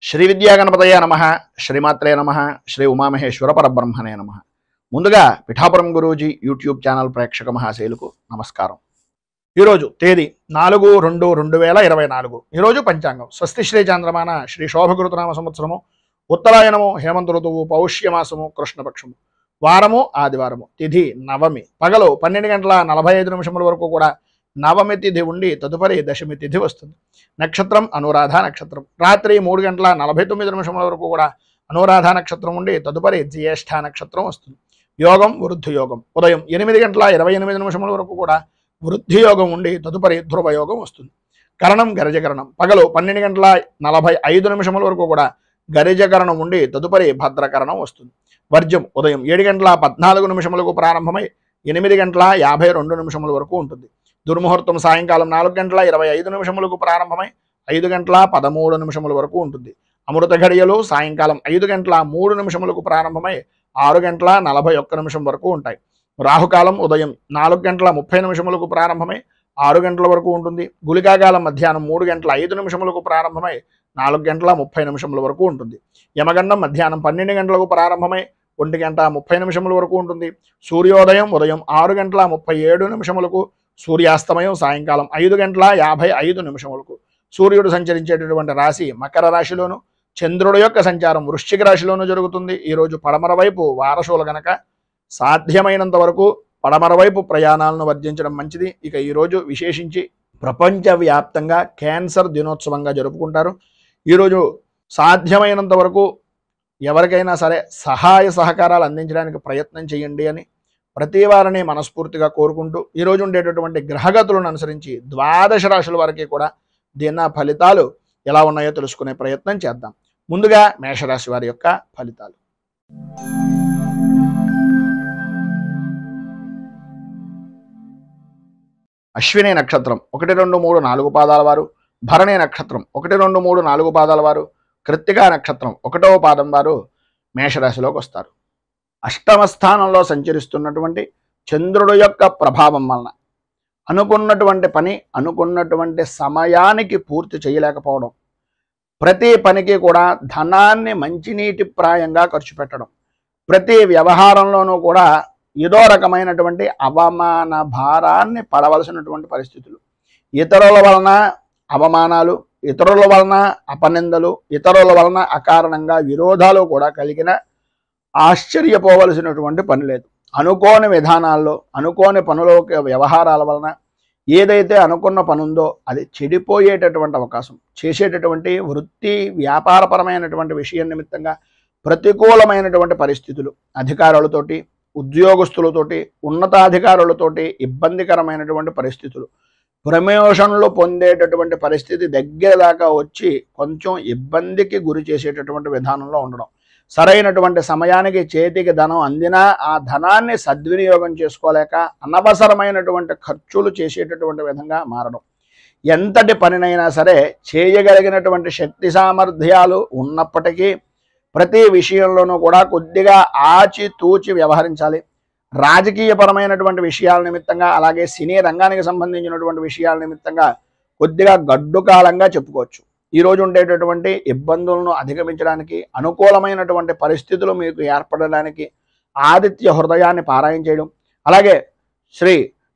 శ్రీ విద్యాగణపతయ నమః, శ్రీమాత్రే నమః, శ్రీ ఉమామహేశ్వర పరబ్రహ్మణే నమః. ముందుగా పిఠాపురం గురూజీ యూట్యూబ్ ఛానల్ ప్రేక్షక మహాశైలకు నమస్కారం. ఈరోజు తేదీ 4/2/2024. ఈరోజు పంచాంగం స్వస్తి శ్రీ చాంద్రమాన శ్రీ శోభకృతనామ సంవత్సరము, ఉత్తరాయణము, హేమంత ఋతువు, పౌష్యమాసము, కృష్ణపక్షము, వారము ఆదివారము, తిథి నవమి, పగలు 12:45 వరకు కూడా నవమి తిథి ఉండి తదుపరి దశమి తిథి వస్తుంది. నక్షత్రం అనురాధ నక్షత్రం. రాత్రి 3:49 వరకు కూడా అనురాధ నక్షత్రం ఉండి తదుపరి జ్యేష్ఠ నక్షత్రం వస్తుంది. యోగం వృద్ధి యోగం. ఉదయం 8:28 వరకు కూడా వృద్ధి యోగం ఉండి తదుపరి ధ్రువ యోగం వస్తుంది. కరణం గరిజకరణం. పగలు 12:45 వరకు కూడా గరిజకరణం ఉండి తదుపరి భద్రకరణం వస్తుంది. వర్జ్యం ఉదయం 7:14 ప్రారంభమై 8:52 వరకు ఉంటుంది. దుర్ముహూర్తం సాయంకాలం 4:25 ప్రారంభమై 5:13 వరకు ఉంటుంది. అమృత ఘడియలు సాయంకాలం 5:03 ప్రారంభమై 6:41 వరకు ఉంటాయి. రాహుకాలం ఉదయం 4:30 ప్రారంభమై 6 గంటల వరకు ఉంటుంది. గుళికాకాలం మధ్యాహ్నం 3:05 ప్రారంభమై 4:30 వరకు ఉంటుంది. యమగండం మధ్యాహ్నం 12 గంటలకు ప్రారంభమై 1:30 వరకు ఉంటుంది. సూర్యోదయం ఉదయం 6:37 సూర్యాస్తమయం సాయంకాలం 5:55 సూర్యుడు సంచరించేటటువంటి రాశి మకర రాశిలోను, చంద్రుడి యొక్క సంచారం వృశ్చిక రాశిలోను జరుగుతుంది. ఈరోజు పడమర వైపు వారసులు గనక సాధ్యమైనంత వరకు పడమర వైపు ప్రయాణాలను వర్జించడం మంచిది. ఇక ఈరోజు విశేషించి ప్రపంచవ్యాప్తంగా క్యాన్సర్ దినోత్సవంగా జరుపుకుంటారు. ఈరోజు సాధ్యమైనంత వరకు ఎవరికైనా సరే సహాయ సహకారాలు అందించడానికి ప్రయత్నం చేయండి అని ప్రతి వారిని మనస్ఫూర్తిగా కోరుకుంటూ ఈరోజు ఉండేటటువంటి గ్రహగతులను అనుసరించి 12 రాశుల వారికి కూడా దిన ఫలితాలు ఎలా ఉన్నాయో తెలుసుకునే ప్రయత్నం చేద్దాం. ముందుగా మేషరాశి వారి యొక్క ఫలితాలు. అశ్విని నక్షత్రం 1, 2, 3, 4 పాదాల వారు, భరణి నక్షత్రం 1, 2, 3, 4 పాదాల వారు, కృత్తికా నక్షత్రం 1వ పాదం వారు మేషరాశిలోకి వస్తారు. అష్టమ స్థానంలో సంచరిస్తున్నటువంటి చంద్రుడు యొక్క ప్రభావం వలన అనుకున్నటువంటి పని అనుకున్నటువంటి సమయానికి పూర్తి చేయలేకపోవడం, ప్రతి పనికి కూడా ధనాన్ని మంచినీటి ప్రాయంగా ఖర్చు పెట్టడం, ప్రతి వ్యవహారంలోనూ కూడా ఏదో రకమైనటువంటి అవమాన భారాన్ని పడవలసినటువంటి పరిస్థితులు, ఇతరుల వలన అవమానాలు, ఇతరుల వలన అపనిందలు, ఇతరుల వలన అకారణంగా విరోధాలు కూడా కలిగిన ఆశ్చర్యపోవలసినటువంటి పని లేదు. అనుకోని విధానాల్లో అనుకోని పనుల వ్యవహారాల వలన ఏదైతే అనుకున్న పని ఉందో అది చెడిపోయేటటువంటి అవకాశం, చేసేటటువంటి వృత్తి వ్యాపారపరమైనటువంటి విషయం నిమిత్తంగా ప్రతికూలమైనటువంటి పరిస్థితులు, అధికారులతోటి, ఉద్యోగస్తులతోటి, ఉన్నతాధికారులతోటి ఇబ్బందికరమైనటువంటి పరిస్థితులు, ప్రమోషన్లు పొందేటటువంటి పరిస్థితి దగ్గర దాకా వచ్చి కొంచెం ఇబ్బందికి గురి చేసేటటువంటి విధానంలో ఉండడం, సరైనటువంటి సమయానికి చేతికి ధనం అందినా ఆ ధనాన్ని సద్వినియోగం చేసుకోలేక అనవసరమైనటువంటి ఖర్చులు చేసేటటువంటి విధంగా మారడం, ఎంతటి పనినైనా సరే చేయగలిగినటువంటి శక్తి సామర్థ్యాలు ఉన్నప్పటికీ ప్రతి విషయంలోనూ కూడా కొద్దిగా ఆచితూచి వ్యవహరించాలి. రాజకీయపరమైనటువంటి విషయాల నిమిత్తంగా, అలాగే సినీ రంగానికి సంబంధించినటువంటి విషయాల నిమిత్తంగా కొద్దిగా గడ్డు కాలంగా చెప్పుకోవచ్చు. ఈరోజు ఉండేటటువంటి ఇబ్బందులను అధిగమించడానికి, అనుకూలమైనటువంటి పరిస్థితులు మీకు ఏర్పడడానికి ఆదిత్య హృదయాన్ని పారాయణ చేయడం, అలాగే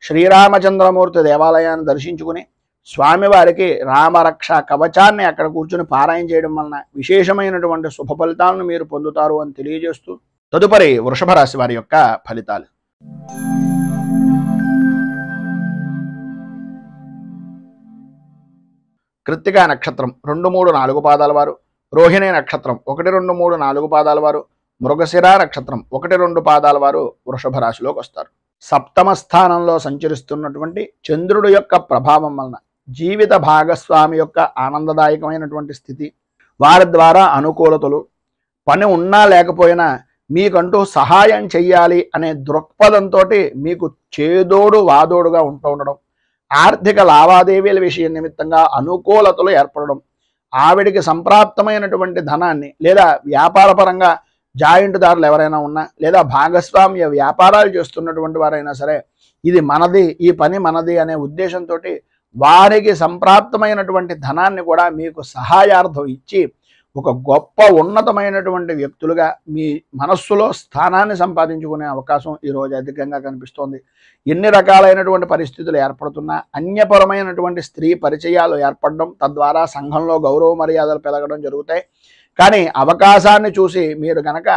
శ్రీరామచంద్రమూర్తి దేవాలయాన్ని దర్శించుకుని స్వామివారికి రామరక్ష కవచాన్ని అక్కడ కూర్చుని పారాయణ చేయడం వలన విశేషమైనటువంటి శుభ ఫలితాలను మీరు పొందుతారు అని తెలియజేస్తూ తదుపరి వృషభ రాశి వారి యొక్క ఫలితాలు. కృత్తికా నక్షత్రం 2, 3, 4 పాదాల వారు, రోహిణి నక్షత్రం 1, 2, 3, 4 పాదాల వారు, మృగశిర నక్షత్రం 1, 2 పాదాల వారు వృషభ రాశిలోకి వస్తారు. సప్తమ స్థానంలో సంచరిస్తున్నటువంటి చంద్రుడు యొక్క ప్రభావం వలన జీవిత భాగస్వామి యొక్క ఆనందదాయకమైనటువంటి స్థితి, వారి ద్వారా అనుకూలతలు, పని ఉన్నా లేకపోయినా మీకంటూ సహాయం చెయ్యాలి అనే దృక్పథంతో మీకు చేదోడు వాదోడుగా ఉండడం, ఆర్థిక లావాదేవీల విషయం నిమిత్తంగా అనుకూలతలు ఏర్పడడం, ఆవిడికి సంప్రాప్తమైనటువంటి ధనాన్ని లేదా వ్యాపారపరంగా జాయింట్దారులు ఎవరైనా ఉన్నా లేదా భాగస్వామ్య వ్యాపారాలు చేస్తున్నటువంటి వారైనా సరే ఇది మనది, ఈ పని మనది అనే ఉద్దేశంతో వారికి సంప్రాప్తమైనటువంటి ధనాన్ని కూడా మీకు సహాయార్థం ఇచ్చి ఒక గొప్ప ఉన్నతమైనటువంటి వ్యక్తులుగా మీ మనస్సులో స్థానాన్ని సంపాదించుకునే అవకాశం ఈరోజు అధికంగా కనిపిస్తోంది. ఎన్ని రకాలైనటువంటి పరిస్థితులు ఏర్పడుతున్నా అన్యపరమైనటువంటి స్త్రీ పరిచయాలు ఏర్పడడం, తద్వారా సంఘంలో గౌరవ మర్యాదలు పెరగడం జరుగుతాయి. కానీ అవకాశాన్ని చూసి మీరు గనక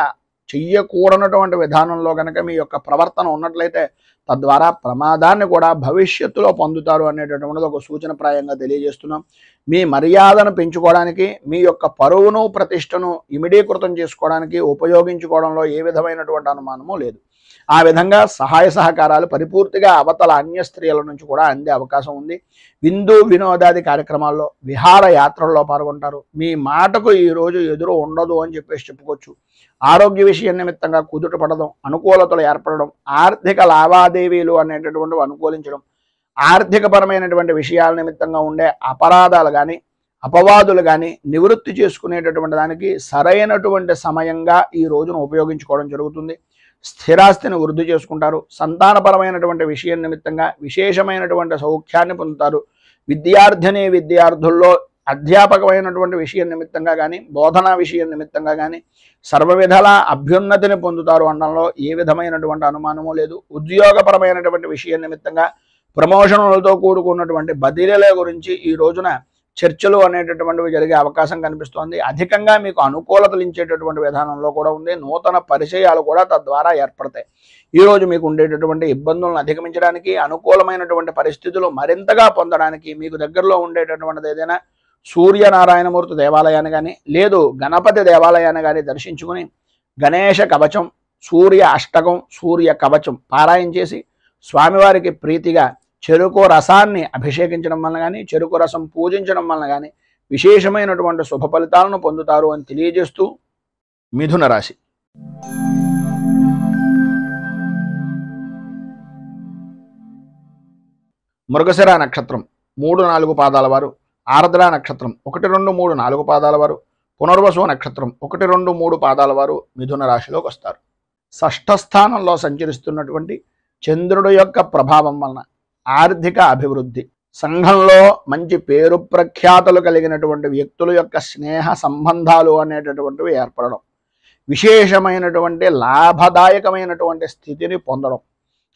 చెయ్యకూడనటువంటి విధానంలో గనక మీ యొక్క ప్రవర్తన ఉన్నట్లయితే తద్వారా ప్రమాదాన్ని కూడా భవిష్యత్తులో పొందుతారు అనేటటువంటిది ఒక సూచనప్రాయంగా తెలియజేస్తున్నాం. మీ మర్యాదను పెంచుకోవడానికి, మీ యొక్క పరువును ప్రతిష్టను ఇమిడీకృతం చేసుకోవడానికి ఉపయోగించుకోవడంలో ఏ విధమైనటువంటి అనుమానము లేదు. ఆ విధంగా సహాయ సహకారాలు పరిపూర్తిగా అవతల అన్య స్త్రీల నుంచి కూడా అందే అవకాశం ఉంది. విందు వినోదాది కార్యక్రమాల్లో, విహార యాత్రల్లో పాల్గొంటారు. మీ మాటకు ఈరోజు ఎదురు ఉండదు అని చెప్పుకోవచ్చు. ఆరోగ్య విషయం నిమిత్తంగా కుదుట పడడం, అనుకూలతలు ఏర్పడడం, ఆర్థిక లావాదేవీలు అనేటటువంటివి అనుకూలించడం, ఆర్థికపరమైనటువంటి విషయాల నిమిత్తంగా ఉండే అపరాధాలు కానీ అపవాదులు కానీ నివృత్తి చేసుకునేటటువంటి దానికి సరైనటువంటి సమయంగా ఈ రోజును ఉపయోగించుకోవడం జరుగుతుంది. స్థిరాస్తిని వృద్ధి చేసుకుంటారు. సంతానపరమైనటువంటి విషయం నిమిత్తంగా విశేషమైనటువంటి సౌఖ్యాన్ని పొందుతారు. విద్యార్థుల్లో అధ్యాపకమైనటువంటి విషయం నిమిత్తంగా కానీ, బోధనా విషయం నిమిత్తంగా కానీ సర్వవిధాల అభ్యున్నతిని పొందుతారు అనడంలో ఏ విధమైనటువంటి అనుమానము లేదు. ఉద్యోగపరమైనటువంటి విషయం నిమిత్తంగా ప్రమోషన్లతో కూడుకున్నటువంటి బదిలీల గురించి ఈ రోజున చర్చలు అనేటటువంటివి జరిగే అవకాశం కనిపిస్తోంది. అధికంగా మీకు అనుకూలతలు ఇచ్చేటటువంటి విధానంలో కూడా ఉంది. నూతన పరిచయాలు కూడా తద్వారా ఏర్పడతాయి. ఈరోజు మీకు ఉండేటటువంటి ఇబ్బందులను అధిగమించడానికి, అనుకూలమైనటువంటి పరిస్థితులు మరింతగా పొందడానికి మీకు దగ్గరలో ఉండేటటువంటిది ఏదైనా సూర్యనారాయణమూర్తి దేవాలయాన్ని కానీ, లేదు గణపతి దేవాలయాన్ని కానీ దర్శించుకుని గణేష కవచం, సూర్య అష్టకం, సూర్య కవచం పారాయణ చేసి స్వామివారికి ప్రీతిగా చెరుకు రసాన్ని అభిషేకించడం వలన కానీ, చెరుకు రసం పూజించడం వలన కానీ విశేషమైనటువంటి శుభ ఫలితాలను పొందుతారు అని తెలియజేస్తూ మిథున రాశి. మృగశిర నక్షత్రం 3-4 పాదాల వారు, ఆర్ద్ర నక్షత్రం 1, 2, 3, 4 పాదాల వారు, పునర్వసు నక్షత్రం 1, 2, 3 పాదాల వారు మిథున రాశిలోకి వస్తారు. షష్ఠ స్థానంలో సంచరిస్తున్నటువంటి చంద్రుడి యొక్క ప్రభావం వలన ఆర్థిక అభివృద్ధి, సంఘంలో మంచి పేరు ప్రఖ్యాతలు కలిగినటువంటి వ్యక్తుల యొక్క స్నేహ సంబంధాలు అనేటటువంటివి ఏర్పడడం, విశేషమైనటువంటి లాభదాయకమైనటువంటి స్థితిని పొందడం,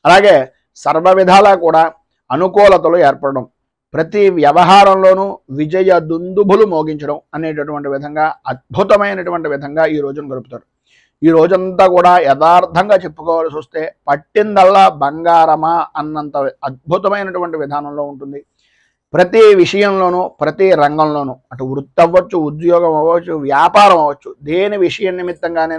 అలాగే సర్వ విధాలా కూడా అనుకూలతలు ఏర్పడడం, ప్రతి వ్యవహారంలోనూ విజయ దుందుభులు మోగించడం అనేటటువంటి విధంగా అద్భుతమైనటువంటి విధంగా ఈ రోజును గడుపుతారు. ఈ రోజంతా కూడా యథార్థంగా చెప్పుకోవాల్సి వస్తే పట్టిందల్లా బంగారమా అన్నంత అద్భుతమైనటువంటి విధానంలో ఉంటుంది. ప్రతి విషయంలోనూ, ప్రతి రంగంలోనూ, అటు వృత్తి అవ్వచ్చు, ఉద్యోగం అవ్వచ్చు, వ్యాపారం అవ్వచ్చు, దేని విషయం నిమిత్తంగానే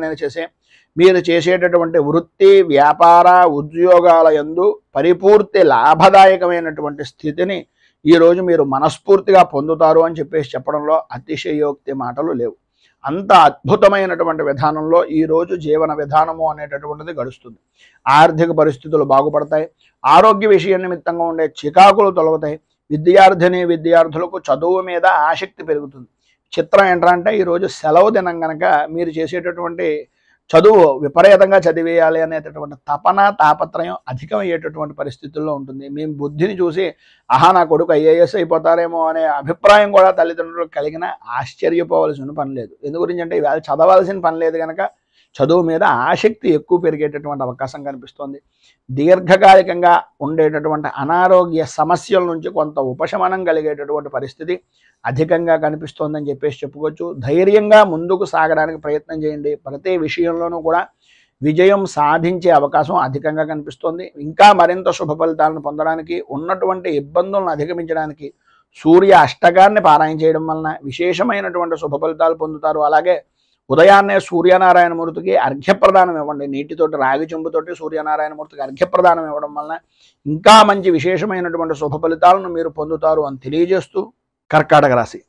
మీరు చేసేటటువంటి వృత్తి, వ్యాపార, ఉద్యోగాల యందు పరిపూర్తి లాభదాయకమైనటువంటి స్థితిని ఈరోజు మీరు మనస్ఫూర్తిగా పొందుతారు అని చెప్పడంలో అతిశయోక్తి మాటలు లేవు. అంత అద్భుతమైనటువంటి విధానంలో ఈరోజు జీవన విధానము అనేటటువంటిది గడుస్తుంది. ఆర్థిక పరిస్థితులు బాగుపడతాయి. ఆరోగ్య విషయం నిమిత్తంగా ఉండే చికాకులు తొలగుతాయి. విద్యార్థులకు చదువు మీద ఆసక్తి పెరుగుతుంది. చిత్రం ఏంటంటే ఈరోజు సెలవు దినం కనుక మీరు చేసేటటువంటి చదువు విపరీతంగా చదివేయాలి అనేటటువంటి తపన, తాపత్రయం అధికమయ్యేటటువంటి పరిస్థితుల్లో ఉంటుంది. మేము బుద్ధిని చూసి నా కొడుకు IAS అయిపోతారేమో అనే అభిప్రాయం కూడా తల్లిదండ్రులకు కలిగిన ఆశ్చర్యపోవలసిన పని లేదు. ఎందు గురించి అంటే ఇవాళ చదవాల్సిన పని లేదు కనుక చదువు మీద ఆసక్తి ఎక్కువ పెరిగేటటువంటి అవకాశం కనిపిస్తోంది. దీర్ఘకాలికంగా ఉండేటటువంటి అనారోగ్య సమస్యల నుంచి కొంత ఉపశమనం కలిగేటటువంటి పరిస్థితి అధికంగా కనిపిస్తోందని చెప్పుకోవచ్చు. ధైర్యంగా ముందుకు సాగడానికి ప్రయత్నం చేయండి. ప్రతి విషయంలోనూ కూడా విజయం సాధించే అవకాశం అధికంగా కనిపిస్తోంది. ఇంకా మరింత శుభ ఫలితాలను పొందడానికి, ఉన్నటువంటి ఇబ్బందులను అధిగమించడానికి సూర్య అష్టకాన్ని పారాయణ చేయడం వలన విశేషమైనటువంటి శుభ ఫలితాలు పొందుతారు. అలాగే ఉదయాన్నే సూర్యనారాయణమూర్తికి అర్ఘ్యప్రదానం ఇవ్వండి. నీటితోటి, రాగి చెంబుతోటి సూర్యనారాయణమూర్తికి అర్ఘ్యప్రదానం ఇవ్వడం వలన ఇంకా మంచి విశేషమైనటువంటి శుభ ఫలితాలను మీరు పొందుతారు అని తెలియజేస్తూ కర్కాటక రాశి.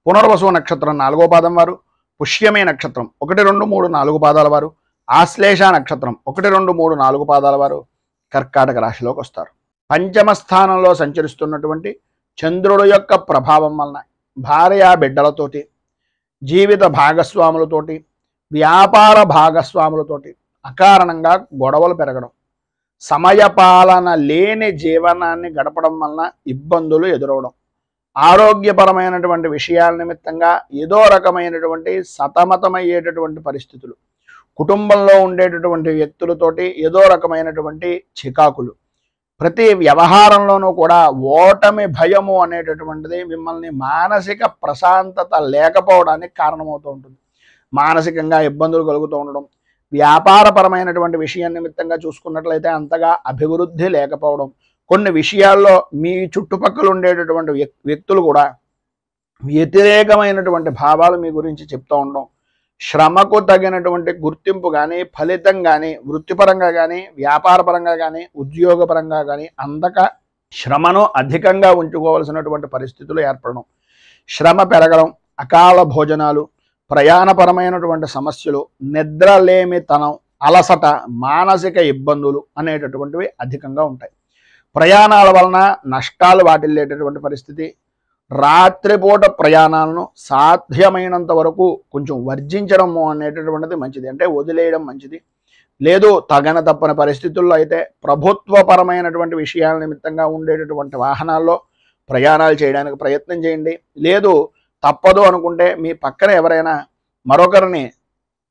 పునర్వసు నక్షత్రం 4వ పాదం వారు, పుష్యమే నక్షత్రం 1, 2, 3, 4 పాదాల వారు, ఆశ్లేష నక్షత్రం 1, 2, 3, 4 పాదాల వారు కర్కాటక రాశిలోకి వస్తారు. పంచమ స్థానంలో సంచరిస్తున్నటువంటి చంద్రుడు యొక్క ప్రభావం వలన భార్య బిడ్డలతోటి, జీవిత భాగస్వాములతోటి, వ్యాపార భాగస్వాములతోటి అకారణంగా గొడవలు పెరగడం, సమయపాలన లేని జీవనాన్ని గడపడం వలన ఇబ్బందులు ఎదురవడం, ఆరోగ్యపరమైనటువంటి విషయాల నిమిత్తంగా ఏదో రకమైనటువంటి సతమతమయ్యేటటువంటి పరిస్థితులు, కుటుంబంలో ఉండేటటువంటి వ్యక్తులతోటి ఏదో రకమైనటువంటి చికాకులు, ప్రతి వ్యవహారంలోనూ కూడా ఓటమి భయము అనేటటువంటిది మిమ్మల్ని మానసిక ప్రశాంతత లేకపోవడానికి కారణమవుతూ ఉంటుంది. మానసికంగా ఇబ్బందులు కలుగుతూ ఉండడం, వ్యాపారపరమైనటువంటి విషయం నిమిత్తంగా చూసుకున్నట్లయితే అంతగా అభివృద్ధి లేకపోవడం, కొన్ని విషయాల్లో మీ చుట్టుపక్కల ఉండేటటువంటి వ్యక్తులు కూడా వ్యతిరేకమైనటువంటి భావాలు మీ గురించి చెప్తూ ఉండడం, శ్రమకు తగినటువంటి గుర్తింపు కానీ ఫలితం కానీ వృత్తిపరంగా కానీ వ్యాపారపరంగా కానీ ఉద్యోగపరంగా కానీ అందక శ్రమను అధికంగా ఉంచుకోవాల్సినటువంటి పరిస్థితులు ఏర్పడడం, శ్రమ పెరగడం, అకాల భోజనాలు, ప్రయాణపరమైనటువంటి సమస్యలు, నిద్రలేమితనం, అలసట, మానసిక ఇబ్బందులు అనేటటువంటివి అధికంగా ఉంటాయి. ప్రయాణాల వలన నష్టాలు వాటిల్లేటటువంటి పరిస్థితి, రాత్రిపూట ప్రయాణాలను సాధ్యమైనంత వరకు కొంచెం వర్జించడము అనేటటువంటిది మంచిది, అంటే వదిలేయడం మంచిది. లేదు తగన తప్పని పరిస్థితుల్లో అయితే ప్రభుత్వపరమైనటువంటి విషయాల నిమిత్తంగా ఉండేటటువంటి వాహనాల్లో ప్రయాణాలు చేయడానికి ప్రయత్నం చేయండి. లేదు తప్పదు అనుకుంటే మీ పక్కన ఎవరైనా మరొకరిని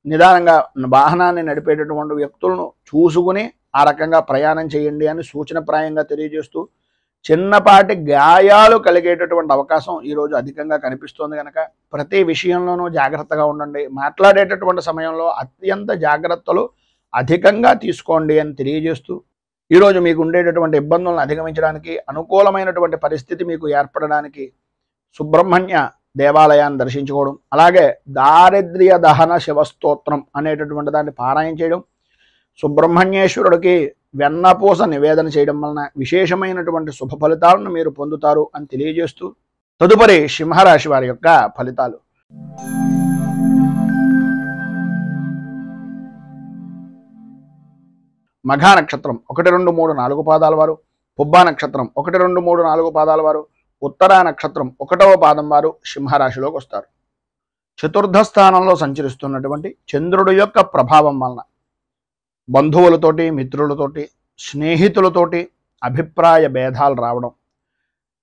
నిదానంగా వాహనాన్ని నడిపేటటువంటి వ్యక్తులను చూసుకుని ఆ రకంగా ప్రయాణం చేయండి అని సూచనప్రాయంగా తెలియజేస్తూ, చిన్నపాటి గాయాలు కలిగేటటువంటి అవకాశం ఈరోజు అధికంగా కనిపిస్తోంది కనుక ప్రతి విషయంలోనూ జాగ్రత్తగా ఉండండి. మాట్లాడేటటువంటి సమయంలో అత్యంత జాగ్రత్తలు అధికంగా తీసుకోండి అని తెలియజేస్తూ, ఈరోజు మీకు ఉండేటటువంటి ఇబ్బందులను అధిగమించడానికి అనుకూలమైనటువంటి పరిస్థితి మీకు ఏర్పడడానికి సుబ్రహ్మణ్య దేవాలయాన్ని దర్శించుకోవడం, అలాగే దారిద్ర్య దహన శివస్తోత్రం అనేటటువంటి దాన్ని పారాయణ చేయడం, సుబ్రహ్మణ్యేశ్వరుడికి వెన్నపూస నివేదన చేయడం వలన విశేషమైనటువంటి శుభ ఫలితాలను మీరు పొందుతారు అని తెలియజేస్తూ, తదుపరి సింహరాశి వారి యొక్క ఫలితాలు. మఘా నక్షత్రం 1, 2, 3, 4 పాదాల వారు, పుబ్బా నక్షత్రం 1, 2, 3, 4 పాదాల వారు, ఉత్తరా నక్షత్రం 1వ పాదం వారు సింహరాశిలోకి వస్తారు. చతుర్థ స్థానంలో సంచరిస్తున్నటువంటి చంద్రుడి యొక్క ప్రభావం వలన బంధువులతోటి, మిత్రులతోటి, స్నేహితులతోటి అభిప్రాయ భేదాలు రావడం,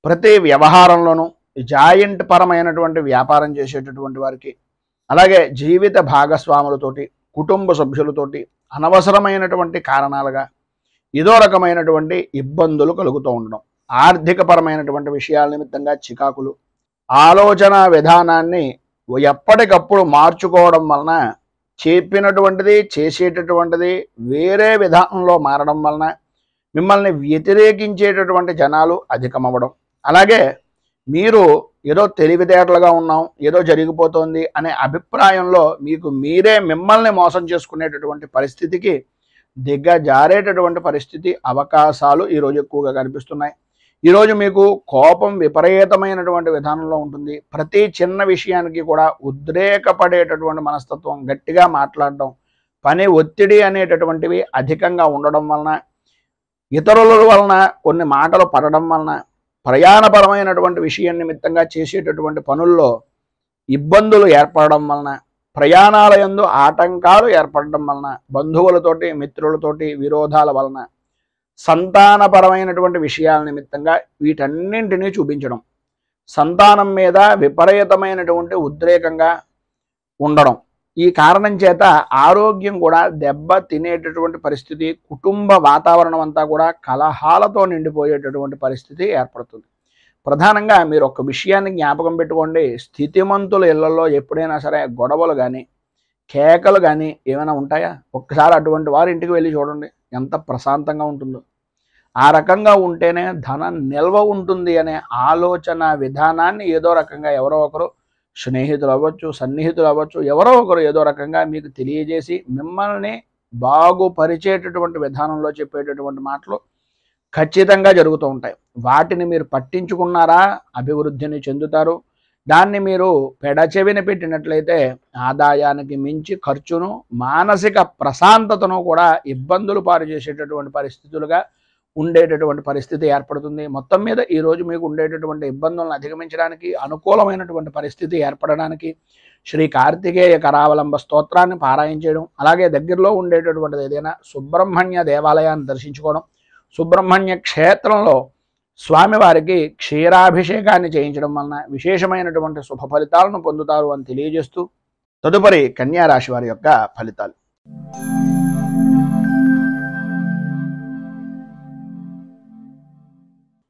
ప్రతి వ్యవహారంలోనూ జాయింట్ పరమైనటువంటి వ్యాపారం చేసేటటువంటి వారికి, అలాగే జీవిత భాగస్వాములతోటి, కుటుంబ సభ్యులతోటి అనవసరమైనటువంటి కారణాలుగా ఏదో రకమైనటువంటి ఇబ్బందులు కలుగుతూ ఉండడం, ఆర్థిక పరమైనటువంటి విషయాల నిమిత్తంగా చికాకులు, ఆలోచన విధానాన్ని ఎప్పటికప్పుడు మార్చుకోవడం వలన చెప్పినటువంటిది చేసేటటువంటిది వేరే విధానంలో మారడం వలన మిమ్మల్ని వ్యతిరేకించేటటువంటి జనాలు అధికమవ్వడం, అలాగే మీరు ఏదో తెలివితేటలుగా ఉన్నాం, ఏదో జరిగిపోతుంది అనే అభిప్రాయంలో మీకు మీరే మిమ్మల్ని మోసం చేసుకునేటటువంటి పరిస్థితికి దిగజారేటటువంటి పరిస్థితి అవకాశాలు ఈరోజు ఎక్కువగా కనిపిస్తున్నాయి. ఈరోజు మీకు కోపం విపరీతమైనటువంటి విధానంలో ఉంటుంది. ప్రతి చిన్న విషయానికి కూడా ఉద్రేకపడేటటువంటి మనస్తత్వం, గట్టిగా మాట్లాడడం, పని ఒత్తిడి అనేటటువంటివి అధికంగా ఉండడం వలన, ఇతరుల వలన కొన్ని మాటలు పడడం వలన, ప్రయాణపరమైనటువంటి విషయం నిమిత్తంగా చేసేటటువంటి పనుల్లో ఇబ్బందులు ఏర్పడడం వలన, ప్రయాణాల యందు ఆటంకాలు ఏర్పడడం వలన, బంధువులతోటి మిత్రులతోటి విరోధాల వలన, సంతానపరమైనటువంటి విషయాల నిమిత్తంగా వీటన్నింటినీ చూపించడం, సంతానం మీద విపరీతమైనటువంటి ఉద్రేకంగా ఉండడం, ఈ కారణం చేత ఆరోగ్యం కూడా దెబ్బ తినేటటువంటి పరిస్థితి, కుటుంబ వాతావరణం అంతా కూడా కలహాలతో నిండిపోయేటటువంటి పరిస్థితి ఏర్పడుతుంది. ప్రధానంగా మీరు ఒక విషయాన్ని జ్ఞాపకం పెట్టుకోండి, స్థితిమంతుల ఇళ్లలో ఎప్పుడైనా సరే గొడవలు కానీ కేకలు కానీ ఏమైనా ఉంటాయా? ఒక్కసారి అటువంటి వారి ఇంటికి వెళ్ళి చూడండి, ఎంత ప్రశాంతంగా ఉంటుందో. ఆ రకంగా ఉంటేనే ధనం నిల్వ ఉంటుంది అనే ఆలోచన విధానాన్ని ఏదో రకంగా ఎవరో ఒకరు, స్నేహితులు అవ్వచ్చు, సన్నిహితులు అవ్వచ్చు, ఎవరో ఒకరు ఏదో రకంగా మీకు తెలియజేసి మిమ్మల్ని బాగుపరిచేటటువంటి విధానంలో చెప్పేటటువంటి మాటలు ఖచ్చితంగా జరుగుతూ ఉంటాయి. వాటిని మీరు పట్టించుకున్నారా అభివృద్ధిని చెందుతారు. దాన్ని మీరు పెడచెవిన పెట్టినట్లయితే ఆదాయానికి మించి ఖర్చును, మానసిక ప్రశాంతతను కూడా ఇబ్బందులు పాలు చేసేటటువంటి పరిస్థితులుగా ఉండేటటువంటి పరిస్థితి ఏర్పడుతుంది. మొత్తం మీద ఈరోజు మీకు ఉండేటటువంటి ఇబ్బందులను అధిగమించడానికి, అనుకూలమైనటువంటి పరిస్థితి ఏర్పడడానికి శ్రీ కార్తికేయ కరావలంబ స్తోత్రాన్ని పారాయణ చేయడం, అలాగే దగ్గరలో ఉండేటటువంటిది ఏదైనా సుబ్రహ్మణ్య దేవాలయాన్ని దర్శించుకోవడం, సుబ్రహ్మణ్య క్షేత్రంలో స్వామివారికి క్షీరాభిషేకాన్ని చేయించడం వలన విశేషమైనటువంటి శుభ ఫలితాలను పొందుతారు అని తెలియజేస్తూ, తదుపరి కన్యా రాశి వారి యొక్క ఫలితాలు.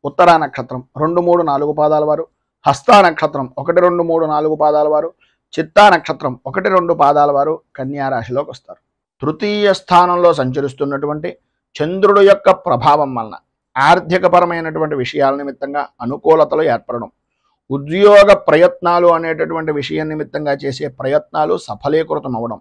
ఉత్తరా నక్షత్రం 2, 3, 4 పాదాల వారు, హస్తా నక్షత్రం 1, 2, 3, 4 పాదాల వారు, చిత్తా నక్షత్రం 1, 2 పాదాల వారు కన్యా రాశిలోకి వస్తారు. తృతీయ స్థానంలో సంచరిస్తున్నటువంటి చంద్రుడు యొక్క ప్రభావం వలన ఆర్థికపరమైనటువంటి విషయాల నిమిత్తంగా అనుకూలతలు ఏర్పడడం, ఉద్యోగ ప్రయత్నాలు అనేటటువంటి విషయం నిమిత్తంగా చేసే ప్రయత్నాలు సఫలీకృతం అవ్వడం,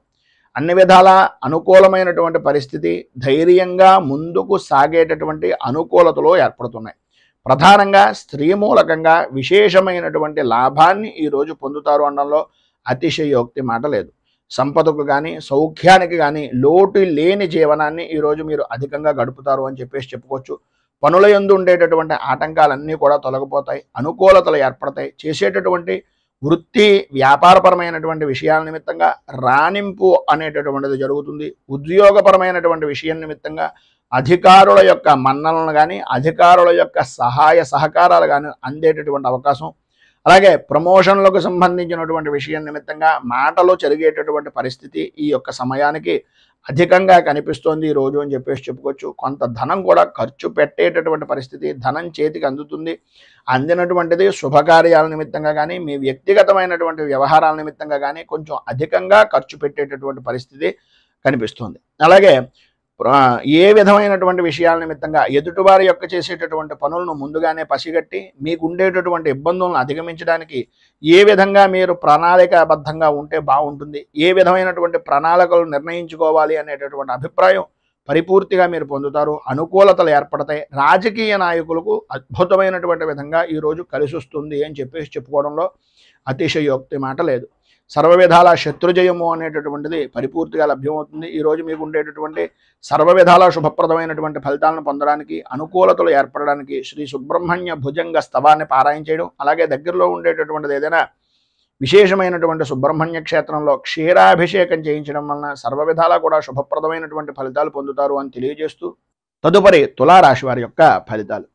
అన్ని విధాల అనుకూలమైనటువంటి పరిస్థితి, ధైర్యంగా ముందుకు సాగేటటువంటి అనుకూలతలు ఏర్పడుతున్నాయి. ప్రధానంగా స్త్రీ మూలకంగా విశేషమైనటువంటి లాభాన్ని ఈరోజు పొందుతారు అనడంలో అతిశయోక్తి మాట లేదు. సంపదకు కానీ సౌఖ్యానికి కానీ లోటు లేని జీవనాన్ని ఈరోజు మీరు అధికంగా గడుపుతారు అని చెప్పుకోవచ్చు. పనుల యందు ఉండేటటువంటి ఆటంకాలన్నీ కూడా తొలగిపోతాయి, అనుకూలతలు ఏర్పడతాయి. చేసేటటువంటి వృత్తి వ్యాపారపరమైనటువంటి విషయాల నిమిత్తంగా రాణింపు అనేటటువంటిది జరుగుతుంది. ఉద్యోగపరమైనటువంటి విషయం నిమిత్తంగా అధికారుల యొక్క మన్ననలు కానీ, అధికారుల యొక్క సహాయ సహకారాలు కానీ అందేటటువంటి అవకాశం, అలాగే ప్రమోషన్లకు సంబంధించినటువంటి విషయం నిమిత్తంగా మాటలు జరిగేటటువంటి పరిస్థితి ఈ యొక్క సమయానికి అధికంగా కనిపిస్తోంది ఈ రోజు అని చెప్పుకోవచ్చు. కొంత ధనం కూడా ఖర్చు పెట్టేటటువంటి పరిస్థితి, ధనం చేతికి అందుతుంది. అందినటువంటిది శుభకార్యాల నిమిత్తంగా కానీ, మీ వ్యక్తిగతమైనటువంటి వ్యవహారాల నిమిత్తంగా కానీ కొంచెం అధికంగా ఖర్చు పెట్టేటటువంటి పరిస్థితి కనిపిస్తుంది. అలాగే ఏ విధమైనటువంటి విషయాల నిమిత్తంగా ఎదుటివారి యొక్క చేసేటటువంటి పనులను ముందుగానే పసిగట్టి మీకు ఉండేటటువంటి ఇబ్బందులను అధిగమించడానికి ఏ విధంగా మీరు ప్రణాళికాబద్ధంగా ఉంటే బాగుంటుంది, ఏ విధమైనటువంటి ప్రణాళికలు నిర్ణయించుకోవాలి అనేటటువంటి అభిప్రాయం పరిపూర్తిగా మీరు పొందుతారు. అనుకూలతలు ఏర్పడతాయి. రాజకీయ నాయకులకు అద్భుతమైనటువంటి విధంగా ఈరోజు కలిసి వస్తుంది అని చెప్పుకోవడంలో అతిశయోక్తి మాట లేదు. సర్వవిధాల శత్రుజయము అనేటటువంటిది పరిపూర్తిగా లభ్యమవుతుంది. ఈరోజు మీకు ఉండేటటువంటి సర్వవిధాల శుభప్రదమైనటువంటి ఫలితాలను పొందడానికి, అనుకూలతలు ఏర్పడడానికి శ్రీ సుబ్రహ్మణ్య భుజంగ స్తవాన్ని పారాయణ చేయడం, అలాగే దగ్గరలో ఉండేటటువంటిది ఏదైనా విశేషమైనటువంటి సుబ్రహ్మణ్య క్షేత్రంలో క్షీరాభిషేకం చేయించడం వలన సర్వవిధాలా కూడా శుభప్రదమైనటువంటి ఫలితాలు పొందుతారు అని తెలియజేస్తూ, తదుపరి తులారాశి వారి యొక్క ఫలితాలు.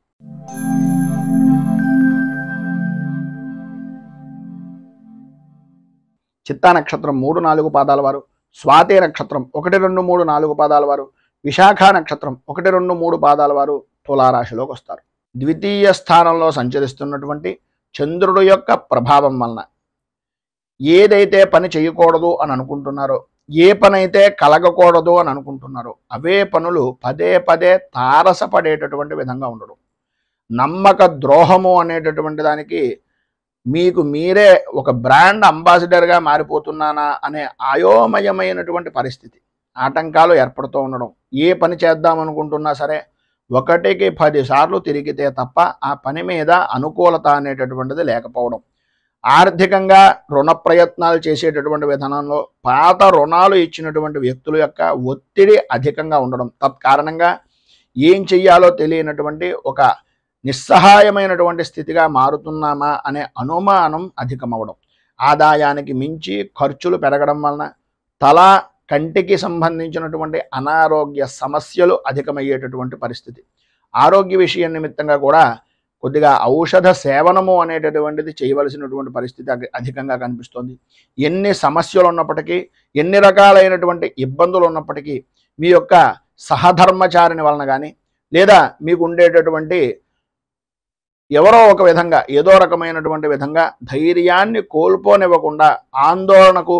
చిత్తా నక్షత్రం 3, 4 పాదాల వారు, స్వాతి నక్షత్రం 1, 2, 3, 4 పాదాల వారు, విశాఖ నక్షత్రం 1, 2, 3 పాదాల వారు తులారాశిలోకి వస్తారు. ద్వితీయ స్థానంలో సంచరిస్తున్నటువంటి చంద్రుడు యొక్క ప్రభావం వలన ఏదైతే పని చేయకూడదు అని అనుకుంటున్నారో, ఏ పని అయితే కలగకూడదు అని అనుకుంటున్నారో అవే పనులు పదే పదే తారసపడేటటువంటి విధంగా ఉండడం, నమ్మక ద్రోహము అనేటటువంటి దానికి మీకు మీరే ఒక బ్రాండ్ అంబాసిడర్గా మారిపోతున్నానా అనే అయోమయమైనటువంటి పరిస్థితి, ఆటంకాలు ఏర్పడుతూ ఉండడం, ఏ పని చేద్దామనుకుంటున్నా సరే 1కి 10 సార్లు తిరిగితే తప్ప ఆ పని మీద అనుకూలత అనేటటువంటిది లేకపోవడం, ఆర్థికంగా రుణ ప్రయత్నాలు చేసేటటువంటి విధానంలో పాత రుణాలు ఇచ్చినటువంటి వ్యక్తుల యొక్క ఒత్తిడి అధికంగా ఉండడం, తత్కారణంగా ఏం చెయ్యాలో తెలియనటువంటి ఒక నిస్సహాయమైనటువంటి స్థితిగా మారుతున్నామా అనే అనుమానం అధికమవడం, ఆదాయానికి మించి ఖర్చులు పెరగడం వలన తల కంటికి సంబంధించినటువంటి అనారోగ్య సమస్యలు అధికమయ్యేటటువంటి పరిస్థితి, ఆరోగ్య విషయం నిమిత్తంగా కూడా కొద్దిగా ఔషధ సేవనము అనేటటువంటిది చేయవలసినటువంటి పరిస్థితి అధికంగా కనిపిస్తోంది. ఎన్ని సమస్యలు ఉన్నప్పటికీ, ఎన్ని రకాలైనటువంటి ఇబ్బందులు ఉన్నప్పటికీ మీ యొక్క సహధర్మచారిని వలన కానీ, లేదా మీకు ఉండేటటువంటి ఎవరో ఒక విధంగా ఏదో రకమైనటువంటి విధంగా ధైర్యాన్ని కోల్పోనివ్వకుండా, ఆందోళనకు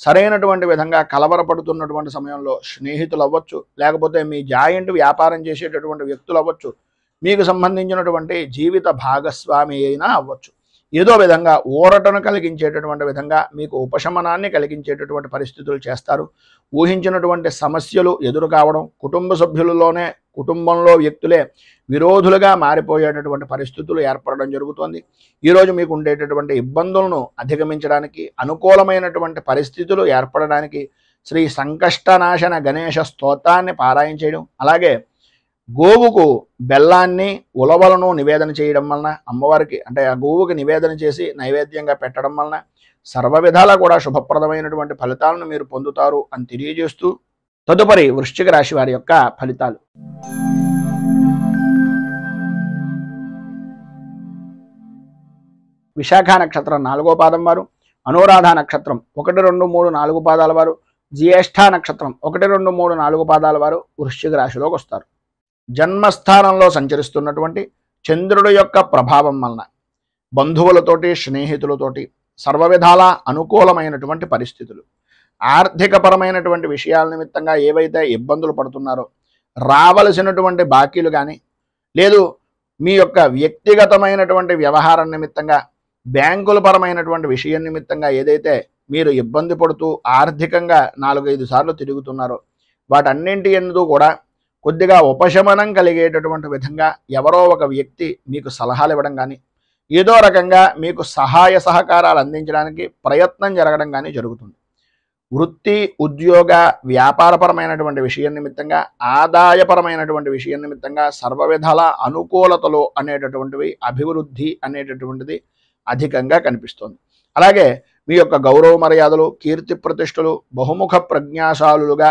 సరైనటువంటి విధంగా కలవరపడుతున్నటువంటి సమయంలో స్నేహితులు అవ్వచ్చు, లేకపోతే మీ జాయింట్ వ్యాపారం చేసేటటువంటి వ్యక్తులు అవ్వచ్చు, మీకు సంబంధించినటువంటి జీవిత భాగస్వామి అయినా అవ్వచ్చు, ఏదో విధంగా ఊరటను కలిగించేటటువంటి విధంగా మీకు ఉపశమనాన్ని కలిగించేటటువంటి పరిస్థితులు చేస్తారు. ఊహించినటువంటి సమస్యలు ఎదురు కావడం, కుటుంబ సభ్యులలోనే కుటుంబంలో వ్యక్తులే విరోధులుగా మారిపోయేటటువంటి పరిస్థితులు ఏర్పడడం జరుగుతుంది. ఈరోజు మీకు ఉండేటటువంటి ఇబ్బందులను అధిగమించడానికి, అనుకూలమైనటువంటి పరిస్థితులు ఏర్పడడానికి శ్రీ సంకష్టనాశన గణేశ స్తోత్రాన్ని పారాయణ చేయడం, అలాగే గోవుకు బెల్లాన్ని ఉలవలను నివేదన చేయడం వలన అమ్మవారికి అంటే ఆ గోవుకి నివేదన చేసి నైవేద్యంగా పెట్టడం వలన సర్వ విధాలా కూడా శుభప్రదమైనటువంటి ఫలితాలను మీరు పొందుతారు అని తెలియజేస్తూ తదుపరి వృశ్చిక రాశి వారి యొక్క ఫలితాలు. విశాఖ నక్షత్రం 4వ పాదం వారు, అనురాధ నక్షత్రం 1, 2, 3, 4 పాదాల వారు, జ్యేష్ఠ నక్షత్రం 1, 2, 3, 4 పాదాల వారు వృశ్చిక రాశిలోకి వస్తారు. జన్మస్థానంలో సంచరిస్తున్నటువంటి చంద్రుడి యొక్క ప్రభావం వలన బంధువులతోటి స్నేహితులతోటి సర్వ విధాల అనుకూలమైనటువంటి పరిస్థితులు, ఆర్థికపరమైనటువంటి విషయాల నిమిత్తంగా ఏవైతే ఇబ్బందులు పడుతున్నారో రావలసినటువంటి బాకీలు కానీ లేదు మీ యొక్క వ్యక్తిగతమైనటువంటి వ్యవహారం నిమిత్తంగా బ్యాంకుల పరమైనటువంటి విషయం నిమిత్తంగా ఏదైతే మీరు ఇబ్బంది పడుతూ ఆర్థికంగా 4-5 సార్లు తిరుగుతున్నారో వాటన్నింటి యందు కూడా కొద్దిగా ఉపశమనం కలిగేటటువంటి విధంగా ఎవరో ఒక వ్యక్తి మీకు సలహాలు ఇవ్వడం కానీ ఏదో రకంగా మీకు సహాయ సహకారాలు అందించడానికి ప్రయత్నం జరగడం కానీ జరుగుతుంది. వృత్తి ఉద్యోగ వ్యాపారపరమైనటువంటి విషయం నిమిత్తంగా ఆదాయపరమైనటువంటి విషయం నిమిత్తంగా సర్వ విధాల అనుకూలతలు అనేటటువంటివి అభివృద్ధి అనేటటువంటిది అధికంగా కనిపిస్తుంది. అలాగే మీ యొక్క గౌరవ మర్యాదలు కీర్తి ప్రతిష్టలు బహుముఖ ప్రజ్ఞాశాలుగా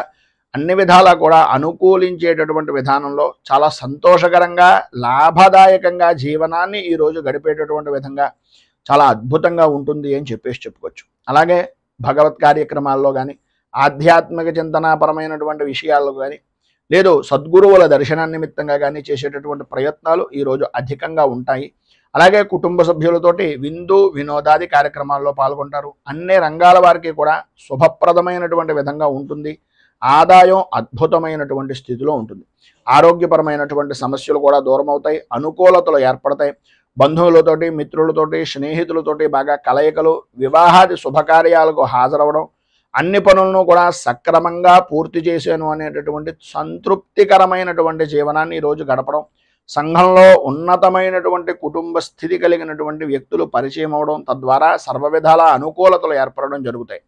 అన్ని విధాలా కూడా అనుకూలించేటటువంటి విధానంలో చాలా సంతోషకరంగా లాభదాయకంగా జీవనాన్ని ఈరోజు గడిపేటటువంటి విధంగా చాలా అద్భుతంగా ఉంటుంది అని చెప్పుకోవచ్చు. అలాగే భగవత్ కార్యక్రమాల్లో కానీ ఆధ్యాత్మిక చింతనాపరమైనటువంటి విషయాల్లో కానీ లేదు సద్గురువుల దర్శన నిమిత్తంగా కానీ చేసేటటువంటి ప్రయత్నాలు ఈరోజు అధికంగా ఉంటాయి. అలాగే కుటుంబ సభ్యులతోటి విందు వినోదాది కార్యక్రమాల్లో పాల్గొంటారు. అన్ని రంగాల వారికి కూడా శుభప్రదమైనటువంటి విధంగా ఉంటుంది. ఆదాయం అద్భుతమైనటువంటి స్థితిలో ఉంటుంది. ఆరోగ్యపరమైనటువంటి సమస్యలు కూడా దూరం అవుతాయి. అనుకూలతలు ఏర్పడతాయి. బంధువులతోటి మిత్రులతోటి స్నేహితులతోటి బాగా కలయికలు, వివాహాది శుభకార్యాలకు హాజరవడం, అన్ని పనులను కూడా సక్రమంగా పూర్తి చేశాను అనేటటువంటి సంతృప్తికరమైనటువంటి జీవనాన్ని ఈరోజు గడపడం, సంఘంలో ఉన్నతమైనటువంటి కుటుంబ స్థితి కలిగినటువంటి వ్యక్తులు పరిచయం అవడం, తద్వారా సర్వ విధాల అనుకూలతలు ఏర్పడడం జరుగుతాయి.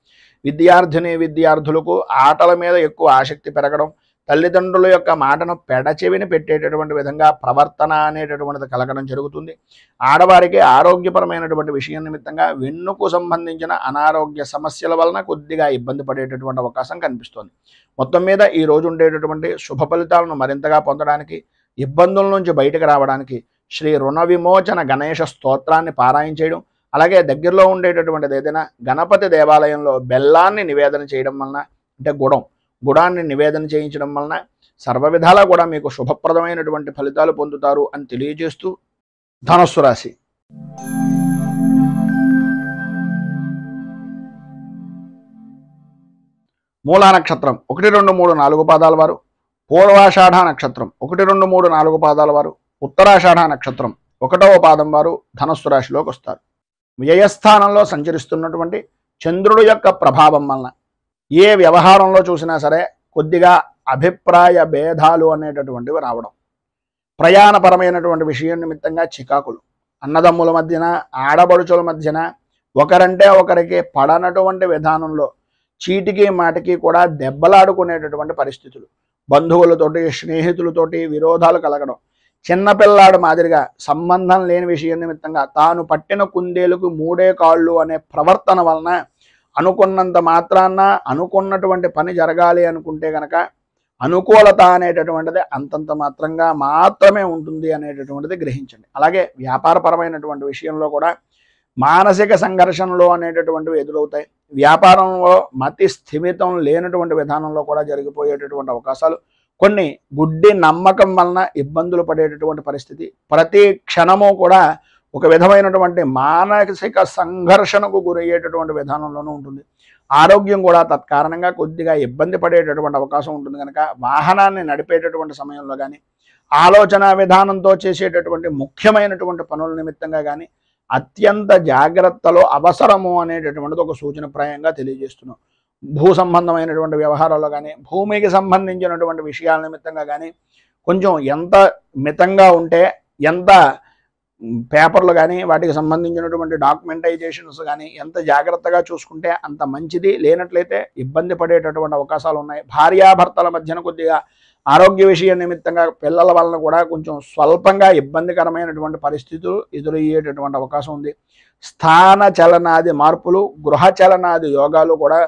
విద్యార్థులకు ఆటల మీద ఎక్కువ ఆసక్తి పెరగడం, తల్లిదండ్రుల యొక్క మాటను పెడచెవిని పెట్టేటటువంటి విధంగా ప్రవర్తన అనేటటువంటిది కలగడం జరుగుతుంది. ఆడవారికి ఆరోగ్యపరమైనటువంటి విషయం నిమిత్తంగా వెన్నుకు సంబంధించిన అనారోగ్య సమస్యల వలన కొద్దిగా ఇబ్బంది పడేటటువంటి అవకాశం కనిపిస్తుంది. మొత్తం మీద ఈ రోజు ఉండేటటువంటి శుభ ఫలితాలను మరింతగా పొందడానికి, ఇబ్బందుల నుంచి బయటకు రావడానికి శ్రీ రుణ విమోచన గణేశ స్తోత్రాన్ని పారాయణ చేయడం, అలాగే దగ్గరలో ఉండేటటువంటిది ఏదైనా గణపతి దేవాలయంలో బెల్లాన్ని నివేదన చేయడం వలన అంటే గుడాన్ని నివేదన చేయించడం వలన సర్వ విధాలా కూడా మీకు శుభప్రదమైనటువంటి ఫలితాలు పొందుతారు అని తెలియజేస్తూ ధనుస్సు రాశి. మూలా నక్షత్రం 1, 2, 3, 4 పాదాల వారు, పూర్వాషాఢ నక్షత్రం 1, 2, 3, 4 పాదాల వారు, ఉత్తరాషాఢ నక్షత్రం 1వ పాదం వారు ధనుస్సు రాశిలోకి వస్తారు. వ్యయస్థానంలో సంచరిస్తున్నటువంటి చంద్రుడు యొక్క ప్రభావం వలన ఏ వ్యవహారంలో చూసినా సరే కొద్దిగా అభిప్రాయ భేదాలు అనేటటువంటివి రావడం, ప్రయాణపరమైనటువంటి విషయం నిమిత్తంగా చికాకులు, అన్నదమ్ముల మధ్యన ఆడబడుచుల మధ్యన ఒకరంటే ఒకరికి పడనటువంటి విధానంలో చీటికి మాటికి కూడా దెబ్బలాడుకునేటటువంటి పరిస్థితులు, బంధువులతోటి స్నేహితులతోటి విరోధాలు కలగడం, చిన్నపిల్లాడు మాదిరిగా సంబంధం లేని విషయం నిమిత్తంగా తాను పట్టిన కుందేలుకు 3 కాళ్ళు అనే ప్రవర్తన వలన అనుకున్నంత మాత్రాన అనుకున్నటువంటి పని జరగాలి అనుకుంటే కనుక అనుకూలత అనేటటువంటిది అంతంత మాత్రంగా మాత్రమే ఉంటుంది అనేటటువంటిది గ్రహించండి. అలాగే వ్యాపారపరమైనటువంటి విషయంలో కూడా మానసిక సంఘర్షణలు అనేటటువంటివి ఎదురవుతాయి. వ్యాపారంలో మతి స్థిమితం లేనటువంటి విధానంలో కూడా జరిగిపోయేటటువంటి అవకాశాలు, కొన్ని గుడ్డి నమ్మకం వలన ఇబ్బందులు పడేటటువంటి పరిస్థితి, ప్రతి క్షణము కూడా ఒక విధమైనటువంటి మానసిక సంఘర్షణకు గురయ్యేటటువంటి విధానంలోనూ ఉంటుంది. ఆరోగ్యం కూడా తత్కారణంగా కొద్దిగా ఇబ్బంది పడేటటువంటి అవకాశం ఉంటుంది. కనుక వాహనాన్ని నడిపేటటువంటి సమయంలో కానీ ఆలోచన విధానంతో చేసేటటువంటి ముఖ్యమైనటువంటి పనుల నిమిత్తంగా కానీ అత్యంత జాగ్రత్తలు అవసరము అనేటటువంటిది ఒక సూచనప్రాయంగా తెలియజేస్తున్నాం. భూ సంబంధమైనటువంటి వ్యవహారాల్లో కానీ భూమికి సంబంధించినటువంటి విషయాల నిమిత్తంగా కానీ కొంచెం ఎంత మితంగా ఉంటే, ఎంత పేపర్లు కానీ వాటికి సంబంధించినటువంటి డాక్యుమెంటైజేషన్స్ కానీ ఎంత జాగ్రత్తగా చూసుకుంటే అంత మంచిది. లేనట్లయితే ఇబ్బంది పడేటటువంటి అవకాశాలు ఉన్నాయి. భార్యాభర్తల మధ్యన కొద్దిగా ఆరోగ్య విషయం నిమిత్తంగా పిల్లల వలన కూడా కొంచెం స్వల్పంగా ఇబ్బందికరమైనటువంటి పరిస్థితులు ఎదురయ్యేటటువంటి అవకాశం ఉంది. స్థాన చలనాది మార్పులు, గృహ చలనాది యోగాలు కూడా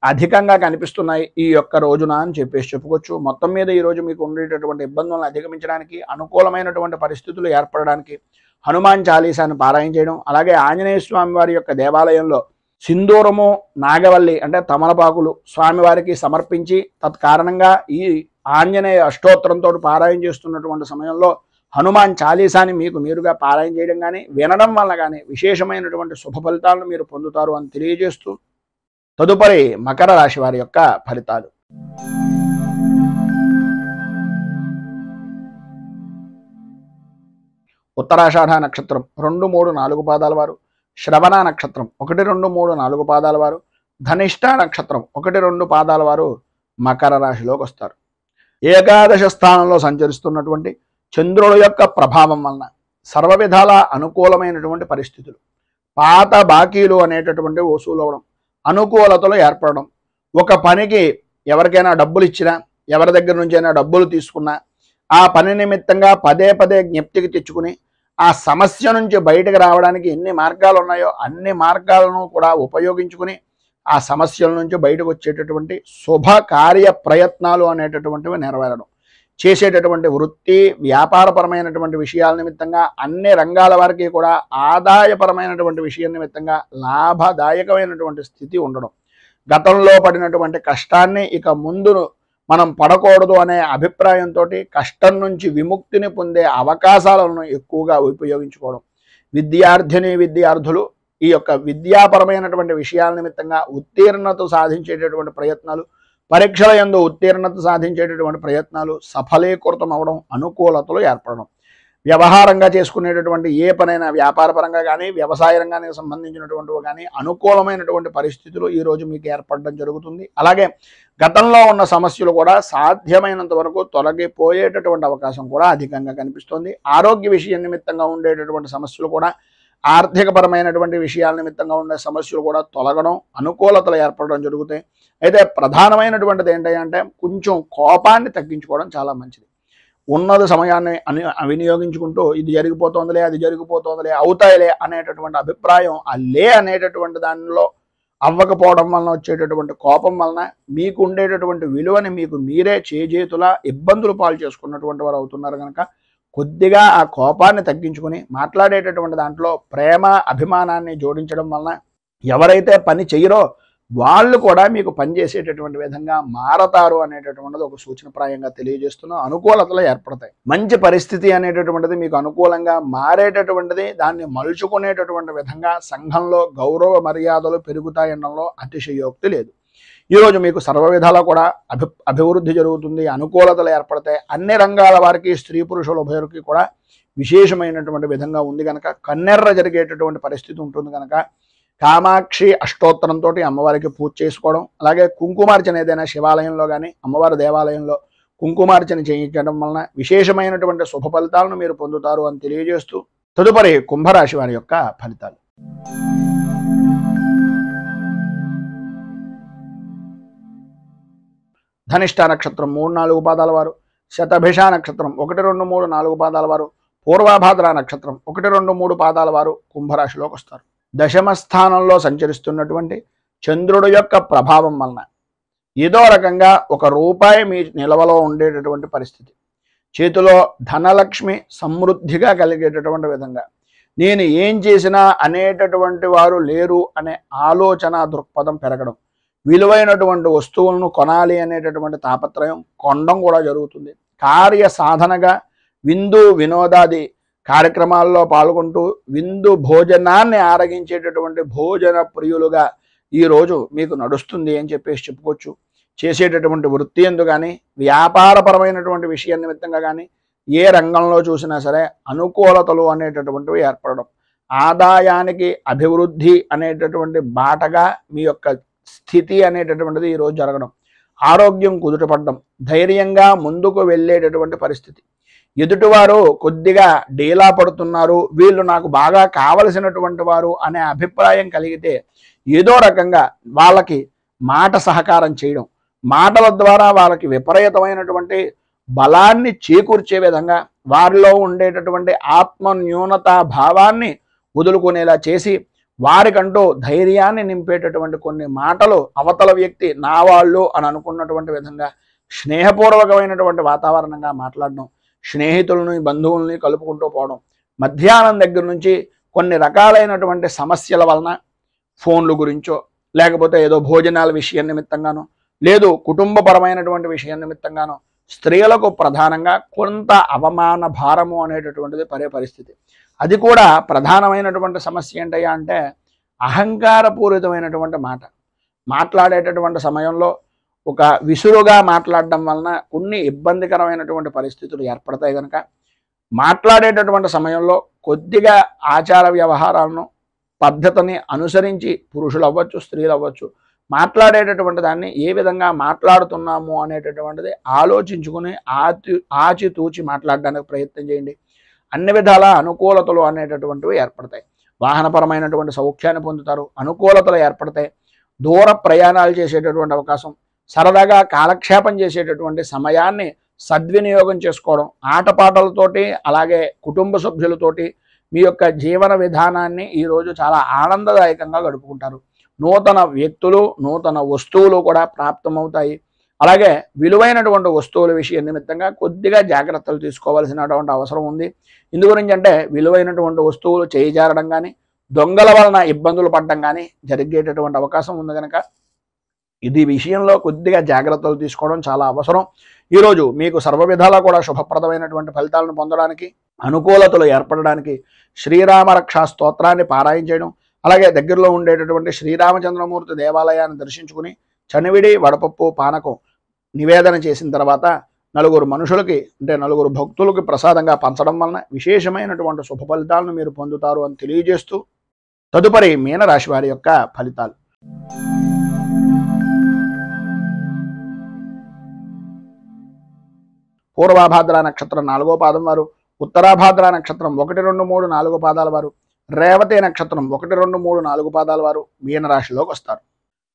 అధికంగా కనిపిస్తున్నాయి ఈ యొక్క రోజున అని చెప్పేసి చెప్పుకోవచ్చు. మొత్తం మీద ఈరోజు మీకు ఉండేటటువంటి ఇబ్బందులను అధిగమించడానికి, అనుకూలమైనటువంటి పరిస్థితులు ఏర్పడడానికి హనుమాన్ చాలీసాను పారాయణ చేయడం, అలాగే ఆంజనేయ స్వామి వారి యొక్క దేవాలయంలో సింధూరము, నాగవల్లి అంటే తమలపాకులు స్వామివారికి సమర్పించి తత్కారణంగా ఈ ఆంజనేయ అష్టోత్తరంతో పారాయణ చేస్తున్నటువంటి సమయంలో హనుమాన్ చాలీసాని మీకు మీరుగా పారాయణ చేయడం కానీ వినడం వల్ల కానీ విశేషమైనటువంటి శుభ ఫలితాలను మీరు పొందుతారు అని తెలియజేస్తూ తదుపరి మకర రాశి వారి యొక్క ఫలితాలు. ఉత్తరాషాఢ నక్షత్రం 2, 3, 4 పాదాల వారు, శ్రవణ నక్షత్రం 1, 2, 3, 4 పాదాల వారు, ధనిష్ట నక్షత్రం 1, 2 పాదాల వారు మకర రాశిలోకి వస్తారు. ఏకాదశ స్థానంలో సంచరిస్తున్నటువంటి చంద్రుడు యొక్క ప్రభావం వలన సర్వ విధాల అనుకూలమైనటువంటి పరిస్థితులు, పాత బాకీలు అనేటటువంటి వసూలు అవడం, అనుకూలతలు ఏర్పడడం, ఒక పనికి ఎవరికైనా డబ్బులు ఇచ్చినా, ఎవరి దగ్గర నుంచైనా డబ్బులు తీసుకున్నా ఆ పని నిమిత్తంగా పదే పదే జ్ఞప్తికి తెచ్చుకుని ఆ సమస్య నుంచి బయటకు రావడానికి ఎన్ని మార్గాలు ఉన్నాయో అన్ని మార్గాలను కూడా ఉపయోగించుకుని ఆ సమస్యల నుంచి బయటకు వచ్చేటటువంటి శుభ కార్య ప్రయత్నాలు అనేటటువంటివి నెరవేరడం, చేసేటటువంటి వృత్తి వ్యాపారపరమైనటువంటి విషయాల నిమిత్తంగా అన్ని రంగాల వారికి కూడా ఆదాయపరమైనటువంటి విషయం నిమిత్తంగా లాభదాయకమైనటువంటి స్థితి ఉండడం, గతంలో పడినటువంటి కష్టాన్ని ఇక ముందు మనం పడకూడదు అనే అభిప్రాయంతో కష్టం నుంచి విముక్తిని పొందే అవకాశాలను ఎక్కువగా ఉపయోగించుకోవడం, విద్యార్థులు ఈ యొక్క విద్యాపరమైనటువంటి విషయాల నిమిత్తంగా ఉత్తీర్ణత సాధించేటటువంటి ప్రయత్నాలు, పరీక్షల యందు ఉత్తీర్ణత సాధించేటటువంటి ప్రయత్నాలు సఫలీకృతం అవడం, అనుకూలతలు ఏర్పడడం, వ్యవహారంగా చేసుకునేటటువంటి ఏ పనైనా వ్యాపారపరంగా కానీ వ్యవసాయ రంగానికి సంబంధించినటువంటివి కానీ అనుకూలమైనటువంటి పరిస్థితులు ఈరోజు మీకు ఏర్పడడం జరుగుతుంది. అలాగే గతంలో ఉన్న సమస్యలు కూడా సాధ్యమైనంత వరకు తొలగిపోయేటటువంటి అవకాశం కూడా అధికంగా కనిపిస్తుంది. ఆరోగ్య విషయం నిమిత్తంగా ఉండేటటువంటి సమస్యలు కూడా, ఆర్థికపరమైనటువంటి విషయాల నిమిత్తంగా ఉండే సమస్యలు కూడా తొలగడం, అనుకూలతలు ఏర్పడడం జరుగుతాయి. అయితే ప్రధానమైనటువంటిది ఏంటంటే కొంచెం కోపాన్ని తగ్గించుకోవడం చాలా మంచిది. ఉన్నది సమయాన్ని వినియోగించుకుంటూ ఇది జరిగిపోతుందిలే, అది జరిగిపోతుందిలే, అవుతాయిలే అనేటటువంటి అభిప్రాయం అనేటటువంటి దానిలో అవ్వకపోవడం వలన వచ్చేటటువంటి కోపం వలన మీకు ఉండేటటువంటి విలువని మీకు మీరే చేజేతులా ఇబ్బందులు పాలు చేసుకున్నటువంటి వారు అవుతున్నారు కనుక కొద్దిగా ఆ కోపాన్ని తగ్గించుకుని మాట్లాడేటటువంటి దాంట్లో ప్రేమ అభిమానాన్ని జోడించడం వలన ఎవరైతే పని చేయరో వాళ్ళు కూడా మీకు పనిచేసేటటువంటి విధంగా మారతారు అనేటటువంటిది ఒక సూచనప్రాయంగా తెలియజేస్తున్నాం. అనుకూలతలు ఏర్పడతాయి. మంచి పరిస్థితి అనేటటువంటిది మీకు అనుకూలంగా మారేటటువంటిది, దాన్ని మలుచుకునేటటువంటి విధంగా సంఘంలో గౌరవ మర్యాదలు పెరుగుతాయనడంలో అతిశయోక్తి లేదు. ఈరోజు మీకు సర్వ విధాలా కూడా అభివృద్ధి జరుగుతుంది, అనుకూలతలు ఏర్పడతాయి. అన్ని రంగాల వారికి, స్త్రీ పురుషుల ఉభయులకి కూడా విశేషమైనటువంటి విధంగా ఉంది కనుక కన్నెర్ర జరిగేటటువంటి పరిస్థితి ఉంటుంది కనుక కామాక్షి అష్టోత్తరంతో అమ్మవారికి పూజ చేసుకోవడం, అలాగే కుంకుమార్చన ఏదైనా శివాలయంలో కానీ అమ్మవారి దేవాలయంలో కుంకుమార్చన చేయించడం వలన విశేషమైనటువంటి శుభ ఫలితాలను మీరు పొందుతారు అని తెలియజేస్తూ తదుపరి కుంభరాశి వారి యొక్క ఫలితాలు. ధనిష్ట నక్షత్రం 3, 4 పాదాల వారు, శతభిష నక్షత్రం 1, 2, 3, 4 పాదాల వారు, పూర్వభాద్ర నక్షత్రం 1, 2, 3 పాదాల వారు కుంభరాశిలోకి వస్తారు. దశమ స్థానంలో సంచరిస్తున్నటువంటి చంద్రుడు యొక్క ప్రభావం వలన ఏదో రకంగా ₹1 మీ నిల్వలో ఉండేటటువంటి పరిస్థితి, చేతిలో ధనలక్ష్మి సమృద్ధిగా కలిగేటటువంటి విధంగా, నేను ఏం చేసినా అనేటటువంటి వారు లేరు అనే ఆలోచన దృక్పథం పెరగడం, విలువైనటువంటి వస్తువులను కొనాలి అనేటటువంటి తాపత్రయం కొనడం కూడా జరుగుతుంది. కార్య సాధనగా విందు వినోదాది కార్యక్రమాల్లో పాల్గొంటూ విందు భోజనాన్ని ఆరగించేటటువంటి భోజన ప్రియులుగా ఈరోజు మీకు నడుస్తుంది అని చెప్పేసి చెప్పుకోవచ్చు. చేసేటటువంటి వృత్తి ఎందు కానీ వ్యాపారపరమైనటువంటి విషయం నిమిత్తంగా కానీ ఏ రంగంలో చూసినా సరే అనుకూలతలు అనేటటువంటివి ఏర్పడడం, ఆదాయానికి అభివృద్ధి అనేటటువంటి బాటగా మీ యొక్క స్థితి అనేటటువంటిది ఈరోజు జరగడం, ఆరోగ్యం కుదుటపడడం, ధైర్యంగా ముందుకు వెళ్ళేటటువంటి పరిస్థితి, ఎదుటివారు కొద్దిగా డీలా పడుతున్నారు, వీళ్ళు నాకు బాగా కావలసినటువంటి వారు అనే అభిప్రాయం కలిగితే ఏదో రకంగా వాళ్ళకి మాట సహకారం చేయడం, మాటల ద్వారా వాళ్ళకి విపరీతమైనటువంటి బలాన్ని చేకూర్చే విధంగా వారిలో ఉండేటటువంటి ఆత్మ న్యూనతా భావాన్ని వదులుకునేలా చేసి వారికంటూ ధైర్యాన్ని నింపేటటువంటి కొన్ని మాటలు అవతల వ్యక్తి నా వాళ్ళు అని అనుకున్నటువంటి విధంగా స్నేహపూర్వకమైనటువంటి వాతావరణంగా మాట్లాడడం, స్నేహితులని బంధువుల్ని కలుపుకుంటూ పోవడం, మధ్యాహ్నం దగ్గర నుంచి కొన్ని రకాలైనటువంటి సమస్యల వలన ఫోన్ల గురించో లేకపోతే ఏదో భోజనాల విషయం నిమిత్తంగానో లేదు కుటుంబపరమైనటువంటి విషయం నిమిత్తంగానో స్త్రీలకు ప్రధానంగా కొంత అవమాన భారము అనేటటువంటిది పడే పరిస్థితి. అది కూడా ప్రధానమైనటువంటి సమస్య ఏంటయ్యా అంటే అహంకారపూరితమైనటువంటి మాట్లాడేటటువంటి సమయంలో ఒక విసురుగా మాట్లాడడం వలన కొన్ని ఇబ్బందికరమైనటువంటి పరిస్థితులు ఏర్పడతాయి. కనుక మాట్లాడేటటువంటి సమయంలో కొద్దిగా ఆచార వ్యవహారాలను పద్ధతిని అనుసరించి పురుషులు అవ్వచ్చు స్త్రీలు అవ్వచ్చు మాట్లాడేటటువంటి దాన్ని ఏ విధంగా మాట్లాడుతున్నాము అనేటటువంటిది ఆలోచించుకుని ఆచితూచి మాట్లాడడానికి ప్రయత్నం చేయండి. అన్ని విధాల అనుకూలతలు అనేటటువంటివి ఏర్పడతాయి. వాహనపరమైనటువంటి సౌఖ్యాన్ని పొందుతారు, అనుకూలతలు ఏర్పడతాయి. దూర ప్రయాణాలు చేసేటటువంటి అవకాశం, సరదాగా కాలక్షేపం చేసేటటువంటి సమయాన్ని సద్వినియోగం చేసుకోవడం, ఆటపాటలతోటి అలాగే కుటుంబ సభ్యులతోటి మీ యొక్క జీవన విధానాన్ని ఈరోజు చాలా ఆనందదాయకంగా గడుపుకుంటారు. నూతన వ్యక్తులు నూతన వస్తువులు కూడా ప్రాప్తమవుతాయి. అలాగే విలువైనటువంటి వస్తువుల విషయం నిమిత్తంగా కొద్దిగా జాగ్రత్తలు తీసుకోవాల్సినటువంటి అవసరం ఉంది. ఇందు గురించి అంటే విలువైనటువంటి వస్తువులు చేయిజారడం కానీ దొంగల వలన ఇబ్బందులు పడడం కానీ జరిగేటటువంటి అవకాశం ఉంది. కనుక ఇది విషయంలో కొద్దిగా జాగ్రత్తలు తీసుకోవడం చాలా అవసరం. ఈరోజు మీకు సర్వ విధాలా కూడా శుభప్రదమైనటువంటి ఫలితాలను పొందడానికి అనుకూలతలు ఏర్పడడానికి శ్రీరామ రక్షా స్తోత్రాన్ని పారాయణ చేయడం, అలాగే దగ్గరలో ఉండేటటువంటి శ్రీరామచంద్రమూర్తి దేవాలయాన్ని దర్శించుకుని చనివిడి వడపప్పు పానకం నివేదన చేసిన తర్వాత నలుగురు మనుషులకి అంటే నలుగురు భక్తులకి ప్రసాదంగా పంచడం వలన విశేషమైనటువంటి శుభ ఫలితాలను మీరు పొందుతారు అని తెలియజేస్తూ తదుపరి మీనరాశి వారి యొక్క ఫలితాలు. పూర్వాభాద్ర నక్షత్రం 4వ పాదం వారు, ఉత్తరాభాద్ర నక్షత్రం 1, 2, 3, 4 పాదాల వారు, రేవతి నక్షత్రం 1, 2, 3, 4 పాదాల వారు మీనరాశిలోకి వస్తారు.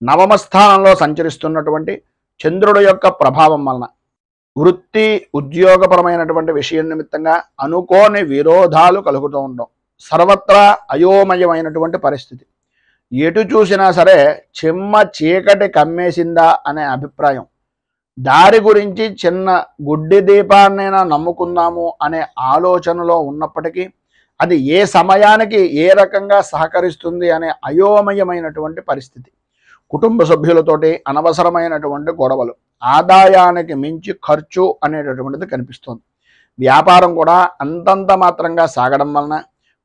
నవమ స్థానంలో సంచరిస్తున్నటువంటి చంద్రుడు యొక్క ప్రభావం వలన వృత్తి ఉద్యోగపరమైనటువంటి విషయం నిమిత్తంగా అనుకోని విరోధాలు కలుగుతూ ఉండడం, సర్వత్రా అయోమయమైనటువంటి పరిస్థితి, ఎటు చూసినా సరే చెమ్మ చీకటి కమ్మేసిందా అనే అభిప్రాయం, దారి గురించి చిన్న గుడ్డి దీపాన్నైనా నమ్ముకుందాము అనే ఆలోచనలో ఉన్నప్పటికీ అది ఏ సమయానికి ఏ రకంగా సహకరిస్తుంది అనే అయోమయమైనటువంటి పరిస్థితి, కుటుంబ సభ్యులతోటి అనవసరమైనటువంటి గొడవలు, ఆదాయానికి మించి ఖర్చు అనేటటువంటిది కనిపిస్తుంది. వ్యాపారం కూడా అంతంత మాత్రంగా సాగడం వలన,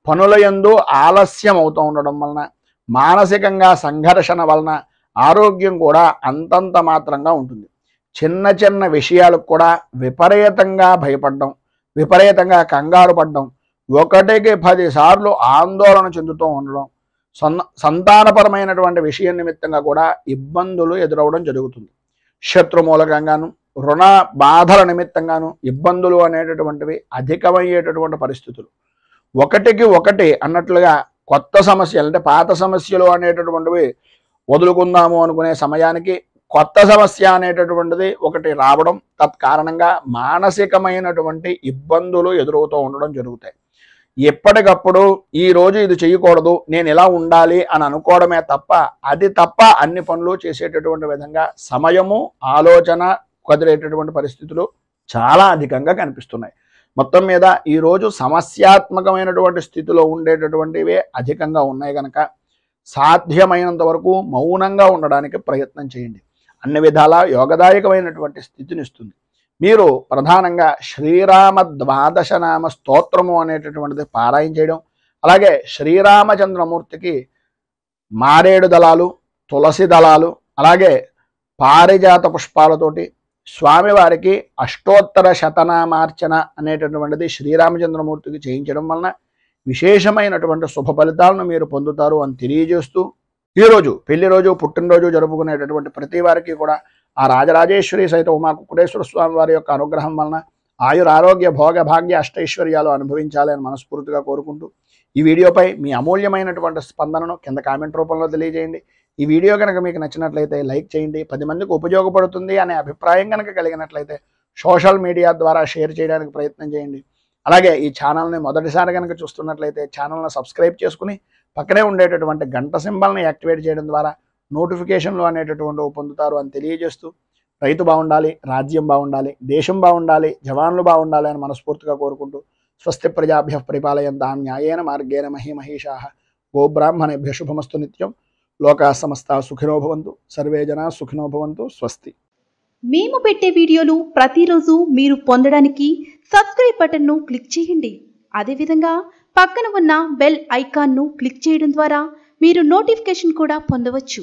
పనుల యందు ఆలస్యం అవుతూ ఉండడం వలన, మానసికంగా సంఘర్షణ వలన ఆరోగ్యం కూడా అంతంత మాత్రంగా ఉంటుంది. చిన్న చిన్న విషయాలకు కూడా విపరీతంగా భయపడడం, విపరీతంగా కంగారు పడడం, 1కి 10 సార్లు ఆందోళన చెందుతూ ఉండడం, సంతానపరమైనటువంటి విషయం నిమిత్తంగా కూడా ఇబ్బందులు ఎదురవడం జరుగుతుంది. శత్రు మూలకంగాను రుణ బాధల నిమిత్తంగాను ఇబ్బందులు అనేటటువంటివి అధికమయ్యేటటువంటి పరిస్థితులు, 1కి 1 అన్నట్లుగా కొత్త సమస్యలు అంటే పాత సమస్యలు అనేటటువంటివి వదులుకుందాము అనుకునే సమయానికి కొత్త సమస్య అనేటటువంటిది ఒకటి రావడం, తత్కారణంగా మానసికమైనటువంటి ఇబ్బందులు ఎదురవుతూ ఉండడం జరుగుతాయి. ఎప్పటికప్పుడు ఈరోజు ఇది చేయకూడదు, నేను ఇలా ఉండాలి అని అనుకోవడమే తప్ప అన్ని పనులు చేసేటటువంటి విధంగా సమయము ఆలోచన కుదిరేటటువంటి పరిస్థితులు చాలా అధికంగా కనిపిస్తున్నాయి. మొత్తం మీద ఈరోజు సమస్యాత్మకమైనటువంటి స్థితిలో ఉండేటటువంటివే అధికంగా ఉన్నాయి. కనుక సాధ్యమైనంత వరకు మౌనంగా ఉండడానికి ప్రయత్నం చేయండి. అన్ని విధాలా యోగదాయకమైనటువంటి స్థితిని ఇస్తుంది. మీరు ప్రధానంగా శ్రీరామ 12 నామ స్తోత్రము అనేటటువంటిది పారాయణ చేయడం, అలాగే శ్రీరామచంద్రమూర్తికి మారేడు దళాలు, తులసి దళాలు, అలాగే పారిజాత పుష్పాలతోటి స్వామివారికి అష్టోత్తర శతనామార్చన అనేటటువంటిది శ్రీరామచంద్రమూర్తికి చేయించడం వలన విశేషమైనటువంటి శుభ ఫలితాలను మీరు పొందుతారు అని తెలియజేస్తూ, ఈరోజు పెళ్లి రోజు పుట్టినరోజు జరుపుకునేటటువంటి ప్రతి వారికి కూడా ఆ రాజరాజేశ్వరి సైత ఉమా కుక్కుటేశ్వర స్వామి వారి యొక్క అనుగ్రహం వలన ఆయురారోగ్య భోగ భాగ్య అష్టైశ్వర్యాలు అనుభవించాలి అని మనస్ఫూర్తిగా కోరుకుంటూ ఈ వీడియోపై మీ అమూల్యమైనటువంటి స్పందనను కింద కామెంట్ రూపంలో తెలియజేయండి. ఈ వీడియో కనుక మీకు నచ్చినట్లయితే లైక్ చేయండి. 10 మందికి ఉపయోగపడుతుంది అనే అభిప్రాయం కనుక కలిగినట్లయితే సోషల్ మీడియా ద్వారా షేర్ చేయడానికి ప్రయత్నం చేయండి. అలాగే ఈ ఛానల్ని మొదటిసారి కనుక చూస్తున్నట్లయితే ఛానల్ని సబ్స్క్రైబ్ చేసుకుని పక్కనే ఉండేటటువంటి గంట సింబల్ని యాక్టివేట్ చేయడం ద్వారా నోటిఫికేషన్లు అనేటటువంటివి పొందుతారు అని తెలియజేస్తూ రైతు బాగుండాలి, రాజ్యం బాగుండాలి, దేశం బాగుండాలి, జవాన్లు బాగుండాలి అని మనస్ఫూర్తిగా కోరుకుంటూ స్వస్తి ప్రజాభ్యః పరిపాలయంతాం న్యాయేన మార్గేణ మహీమహీషాః గోబ్రాహ్మణేభ్యః శుభమస్తు నిత్యం. లోకా సమస్తా సుఖినో భవంతు, సర్వే జనా సుఖినో భవంతు. స్వస్తి. మేము పెట్టే వీడియోలు ప్రతిరోజు మీరు పొందడానికి సబ్స్క్రైబ్ బటన్ను క్లిక్ చేయండి. అదేవిధంగా పక్కన ఉన్న బెల్ ఐకాన్ను క్లిక్ చేయడం ద్వారా మీరు నోటిఫికేషన్ కూడా పొందవచ్చు.